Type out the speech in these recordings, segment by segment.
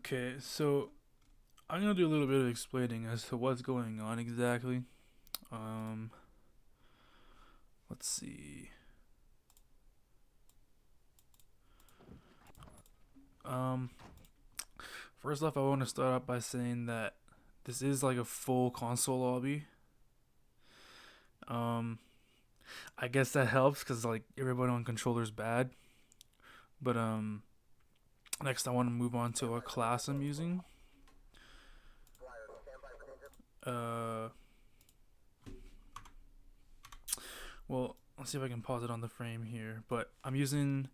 Okay, so I'm gonna do a little bit of explaining as to what's going on exactly. Um, let's see. Um, First off, I want to start out by saying that this is like a full console lobby. Um, I guess that helps because like everybody on controller is bad. But next I want to move on to a class I'm using. Uh, well, let's see if I can pause it on the frame here. But I'm using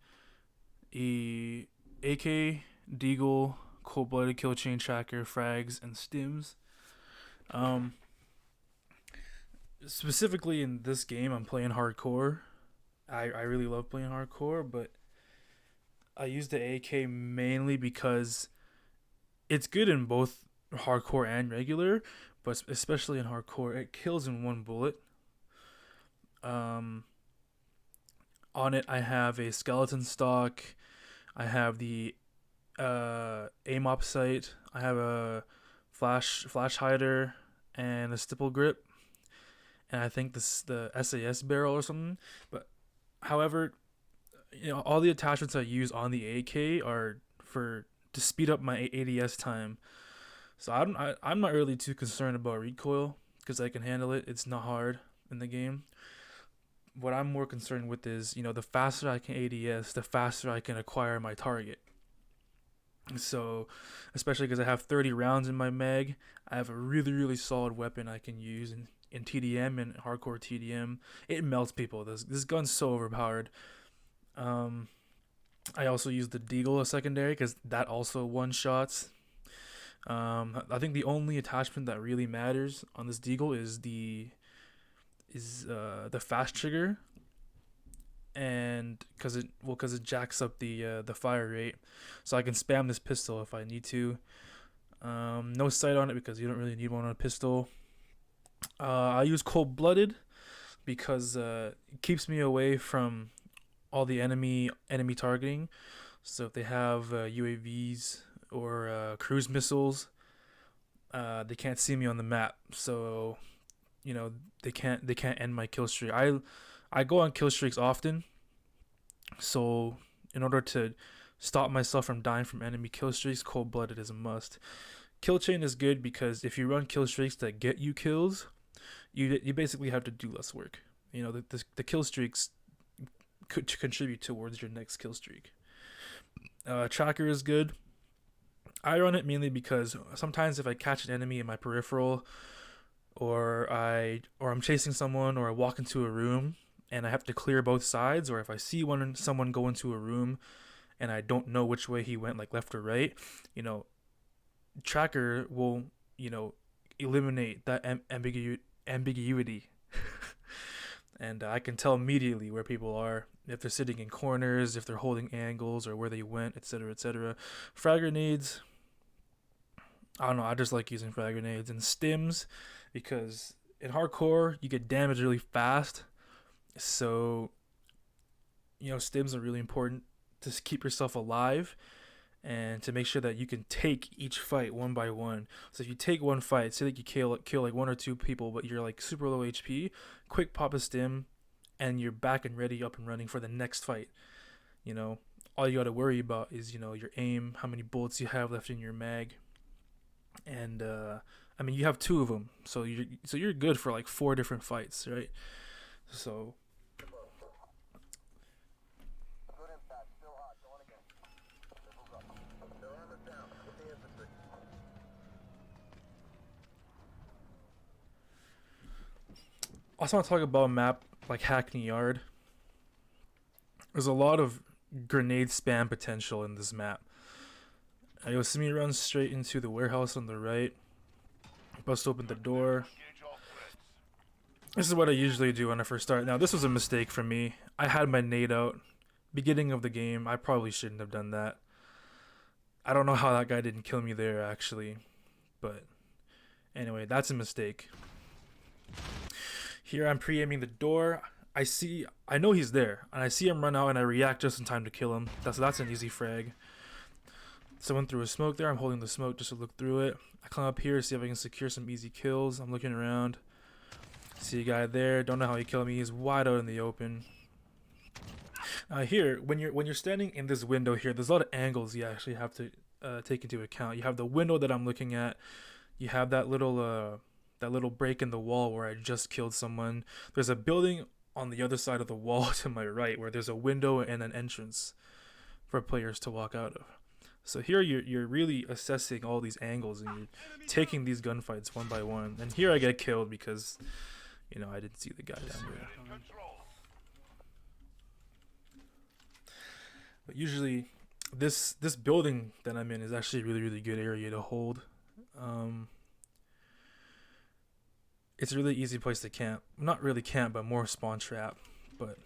a AK, Deagle, Cold Blooded Kill Chain Tracker, Frags, and Stims. Um, Specifically in this game, I'm playing hardcore. I really love playing hardcore, but I use the AK mainly because it's good in both hardcore and regular, but especially in hardcore, it kills in one bullet. Um, on it, I have a skeleton stock. I have the aim op sight. I have a flash hider and a stipple grip, and I think this the SAS barrel or something. But however, all the attachments I use on the AK are for to speed up my ADS time. So I'm not really too concerned about recoil because I can handle it. It's not hard in the game. What I'm more concerned with is the faster I can ADS, the faster I can acquire my target. So, especially because I have 30 rounds in my mag, I have a really solid weapon I can use in TDM and hardcore TDM. It melts people. This gun's so overpowered. Um, I also use the Deagle as secondary because that also one shots. I think the only attachment that really matters on this Deagle is the fast trigger, and because it jacks up the fire rate, so I can spam this pistol if I need to. No sight on it because you don't really need one on a pistol. I use cold blooded because it keeps me away from all the enemy targeting. So if they have UAVs or cruise missiles, they can't see me on the map. So they can't end my kill streak. I go on kill streaks often, so in order to stop myself from dying from enemy kill streaks, cold blooded is a must. Kill chain is good because if you run kill streaks that get you kills, you basically have to do less work. The kill streaks could contribute towards your next kill streak. Tracker is good. I run it mainly because sometimes if I catch an enemy in my peripheral, or I'm chasing someone, or I walk into a room and I have to clear both sides, or if I see someone go into a room and I don't know which way he went, like left or right, you know, tracker will eliminate that ambiguity, and I can tell immediately where people are, if they're sitting in corners, if they're holding angles, or where they went, etc., etc. Frag grenades, I don't know. I just like using frag grenades and stims because in hardcore you get damaged really fast. So stims are really important to keep yourself alive and to make sure that you can take each fight one by one. So if you take one fight, say that you kill like one or two people, but you're like super low HP, quick pop a stim, and you're back and ready, up and running for the next fight. You know, all you got to worry about is your aim, how many bullets you have left in your mag, and I mean you have two of them, so you're good for like four different fights, right? So I also want to talk about a map like Hackney Yard. There's a lot of grenade spam potential in this map. You'll see me run straight into the warehouse on the right, bust open the door. This is what I usually do when I first start. Now, this was a mistake for me. I had my nade out. Beginning of the game, I probably shouldn't have done that. I don't know how that guy didn't kill me there, actually. But anyway, that's a mistake. Here I'm pre-aiming the door. I know he's there, and I see him run out, and I react just in time to kill him. That's an easy frag. Someone threw a smoke there. I'm holding the smoke just to look through it. I climb up here, see if I can secure some easy kills. I'm looking around. See a guy there. Don't know how he killed me. He's wide out in the open. Here, when you're standing in this window here, there's a lot of angles you actually have to take into account. You have the window that I'm looking at. You have that little break in the wall where I just killed someone. There's a building on the other side of the wall to my right where there's a window and an entrance for players to walk out of. So here you're really assessing all these angles and you're taking these gunfights one by one. And here I get killed because, you know, I didn't see the guy down there. But usually this building that I'm in is actually a really good area to hold. It's a really easy place to camp. Not really camp, but more spawn trap. But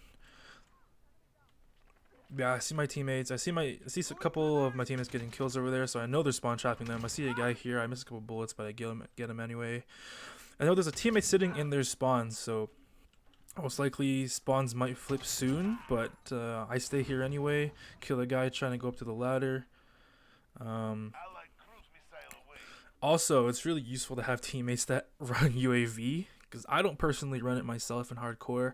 yeah, I see my teammates. I see a couple of my teammates getting kills over there, so I know they're spawn trapping them. I see a guy here. I missed a couple bullets, but I get him anyway. I know there's a teammate sitting in their spawns, so most likely spawns might flip soon, but I stay here anyway. Kill a guy trying to go up to the ladder. Also, it's really useful to have teammates that run UAV, because I don't personally run it myself in hardcore.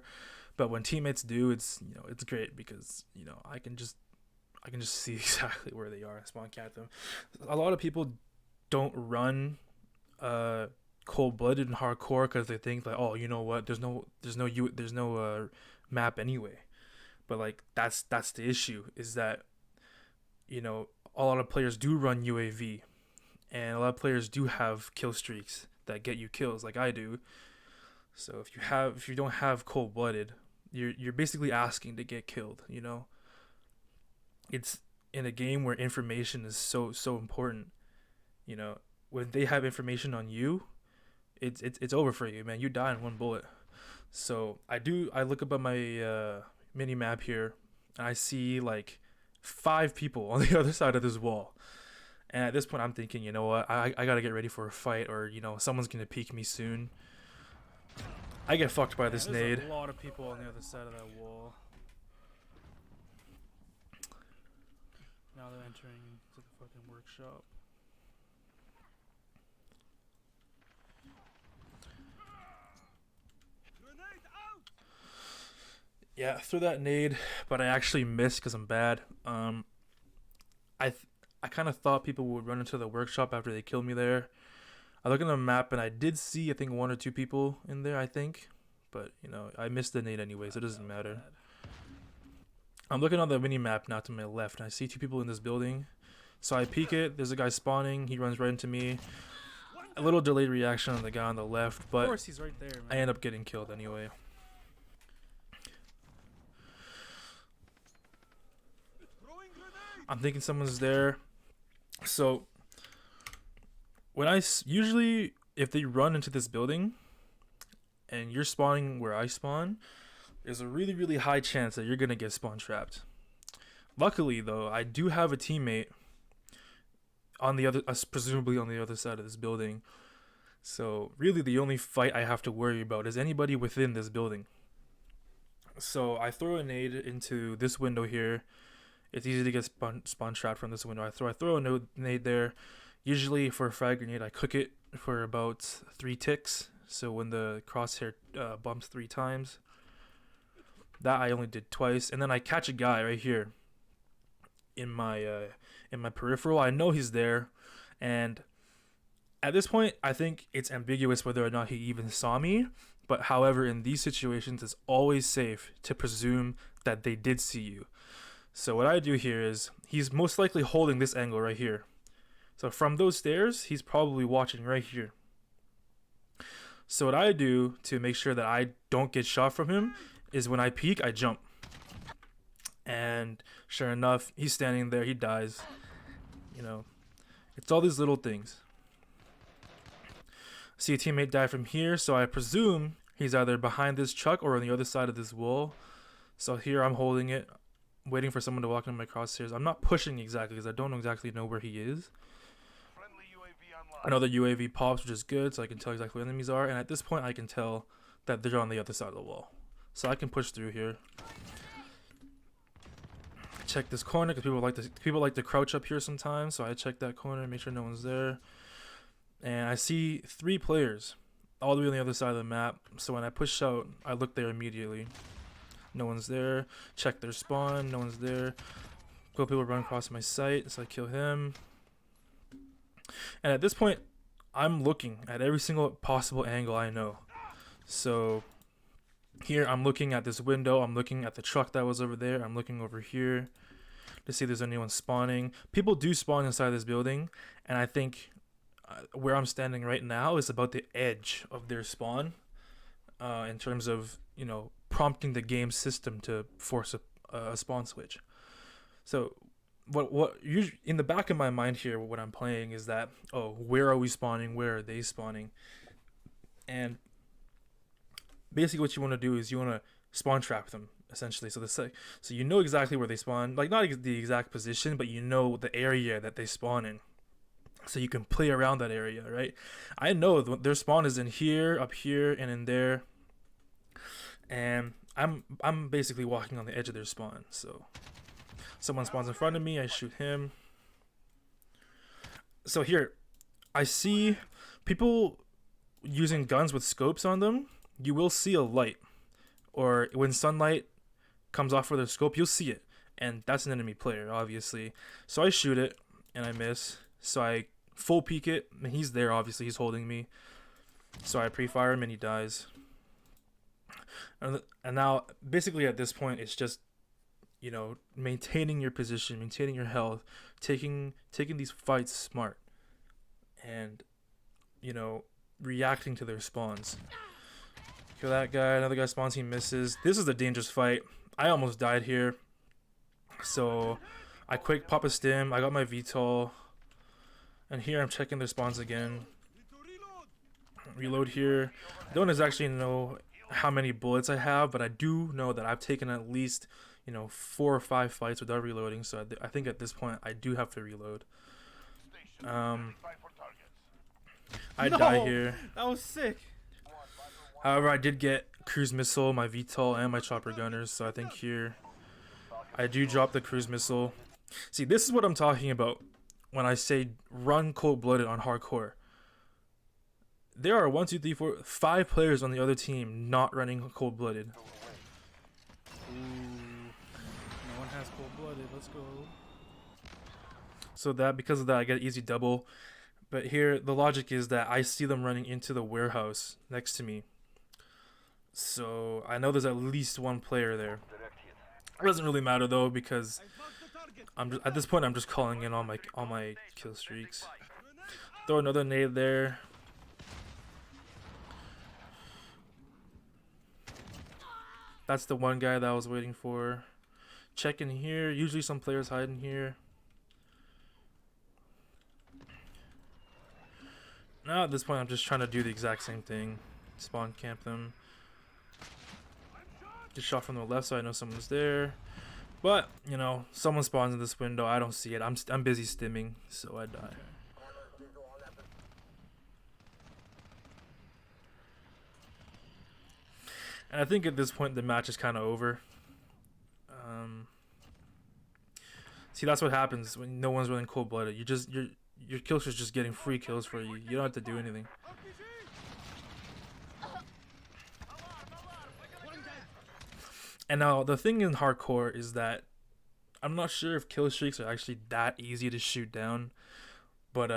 But when teammates do, it's great because I can just see exactly where they are and spawn camp them. A lot of people don't run cold-blooded in hardcore because they think like, oh, you know what? There's no map anyway. But like that's the issue, is that a lot of players do run UAV, and a lot of players do have kill streaks that get you kills like I do. So if you don't have cold-blooded, you're basically asking to get killed. It's in a game where information is so important. When they have information on you, it's over for you, man. You die in one bullet. So I look up at my mini map here, and I see like 5 people on the other side of this wall. And at this point, I'm thinking, you know what? I gotta get ready for a fight, or someone's gonna peek me soon. I get fucked by this nade. There's a lot of people on the other side of that wall. Now they're entering into the fucking workshop. Yeah, threw that nade, but I actually missed because I'm bad. I kind of thought people would run into the workshop after they killed me there. I look at the map and I did see, I think, 1 or 2 people in there, I think. But, I missed the nade anyway, so it doesn't matter. I'm looking on the mini map now to my left, and I see 2 people in this building. So I peek it. There's a guy spawning. He runs right into me. A little delayed reaction on the guy on the left, but of course, he's right there, man. I end up getting killed anyway. I'm thinking someone's there. So usually if they run into this building and you're spawning where I spawn, there's a really high chance that you're gonna get spawn trapped. Luckily though, I do have a teammate on the other, presumably on the other side of this building. So really the only fight I have to worry about is anybody within this building. So I throw a nade into this window here. It's easy to get spawn trapped from this window. I throw a nade there. Usually for a frag grenade, I cook it for about 3 ticks. So when the crosshair bumps 3 times, that I only did twice. And then I catch a guy right here in my peripheral. I know he's there, and at this point, I think it's ambiguous whether or not he even saw me. But however, in these situations, it's always safe to presume that they did see you. So what I do here is, he's most likely holding this angle right here. So from those stairs, he's probably watching right here. So what I do to make sure that I don't get shot from him is when I peek, I jump. And sure enough, he's standing there, he dies. It's all these little things. See a teammate die from here, so I presume he's either behind this truck or on the other side of this wall. So here I'm holding it, waiting for someone to walk into my crosshairs. I'm not pushing exactly because I don't exactly know where he is. I know the UAV pops, which is good, so I can tell exactly where enemies are. And at this point, I can tell that they're on the other side of the wall. So I can push through here. check this corner because people like to crouch up here sometimes. So I check that corner, make sure no one's there, and I see 3 players all the way on the other side of the map. So when I push out, I look there immediately. No one's there. Check their spawn. No one's there. Couple people run across my sight, so I kill him. And at this point, I'm looking at every single possible angle I know. So here I'm looking at this window. I'm looking at the truck that was over there. I'm looking over here to see if there's anyone spawning. People do spawn inside this building, and I think where I'm standing right now is about the edge of their spawn, in terms of, you know, prompting the game system to force a spawn switch. So what usually in the back of my mind here, what I'm playing is that, oh, where are we spawning? Where are they spawning? And basically what you want to do is you want to spawn trap them, essentially. So so you know exactly where they spawn, like not the exact position, but you know the area that they spawn in, so you can play around that area, right? I know their spawn is in here, up here, and in there, and I'm basically walking on the edge of their spawn. So someone spawns in front of me, I shoot him. So here I see people using guns with scopes on them. You will see a light, or when sunlight comes off of their scope, you'll see it, and that's an enemy player, obviously. So I shoot it and I miss, so I full peek it, and he's there, obviously he's holding me, so I pre-fire him and he dies. And now basically at this point it's just, you know, maintaining your position, maintaining your health, taking these fights smart, and, you know, reacting to their spawns. Kill that guy, another guy spawns, he misses. This is a dangerous fight. I almost died here, so I quick pop a stim. I got my VTOL, and here I'm checking their spawns again. Reload here. Don't exactly know how many bullets I have, but I do know that I've taken at least, you know, 4 or 5 fights without reloading, so I think at this point I do have to reload. I die here. That was sick. However, I did get cruise missile, my VTOL, and my chopper gunners, so I think here I do drop the cruise missile. See, this is what I'm talking about when I say run cold-blooded on hardcore. There are 1, 2, 3, 4, 5 players on the other team not running cold-blooded. Ooh. No one has cold-blooded. Let's go. So because of that, I get an easy double. But here, the logic is that I see them running into the warehouse next to me. So I know there's at least 1 player there. It doesn't really matter though, because at this point I'm just calling in all my kill streaks. Throw another nade there. That's the one guy that I was waiting for. Check in here. Usually some players hide in here. Now at this point I'm just trying to do the exact same thing. Spawn camp them. Get shot from the left, so I know someone's there. But, you know, someone spawns in this window. I don't see it. I'm busy stimming, so I die. And I think at this point the match is kind of over. See, that's what happens when no one's running cold-blooded. Your kill streak's just getting free kills for you. You don't have to do anything. And now the thing in hardcore is that I'm not sure if kill streaks are actually that easy to shoot down, but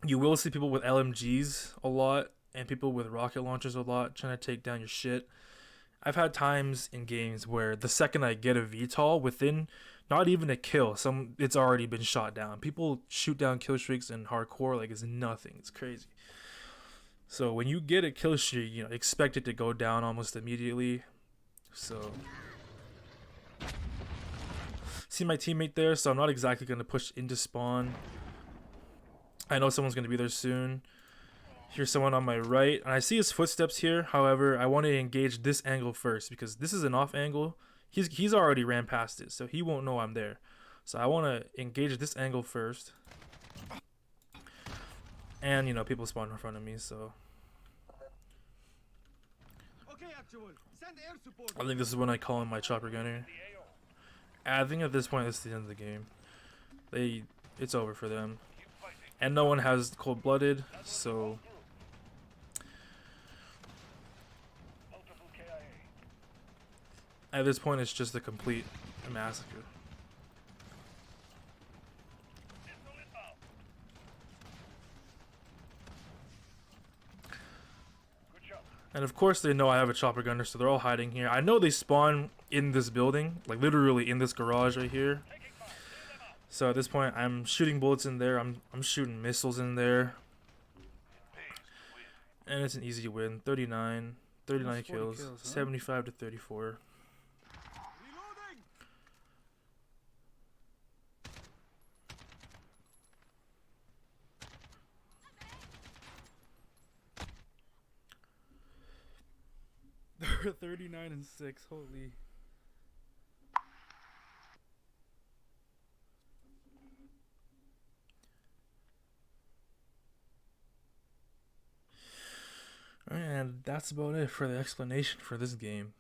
you will see people with LMGs a lot and people with rocket launchers a lot trying to take down your shit. I've had times in games where the second I get a VTOL, within not even a kill, it's already been shot down. People shoot down kill streaks in hardcore like it's nothing. It's crazy. So when you get a kill streak, you know, expect it to go down almost immediately. So see my teammate there, so I'm not exactly going to push into spawn. I know someone's going to be there soon. Here's someone on my right, and I see his footsteps here. However, I want to engage this angle first because this is an off angle. He's already ran past it, so he won't know I'm there. So I want to engage this angle first. And, you know, people spawn in front of me, so I think this is when I call in my chopper gunner. I think at this point it's the end of the game. It's over for them, and no one has cold-blooded, so at this point it's just a complete massacre. And of course they know I have a chopper gunner, so they're all hiding here. I know they spawn in this building, like literally in this garage right here. So at this point I'm shooting bullets in there, I'm shooting missiles in there. And it's an easy win. 39 kills, huh? 75 to 34. They're 39 and 6. Holy. And that's about it for the explanation for this game.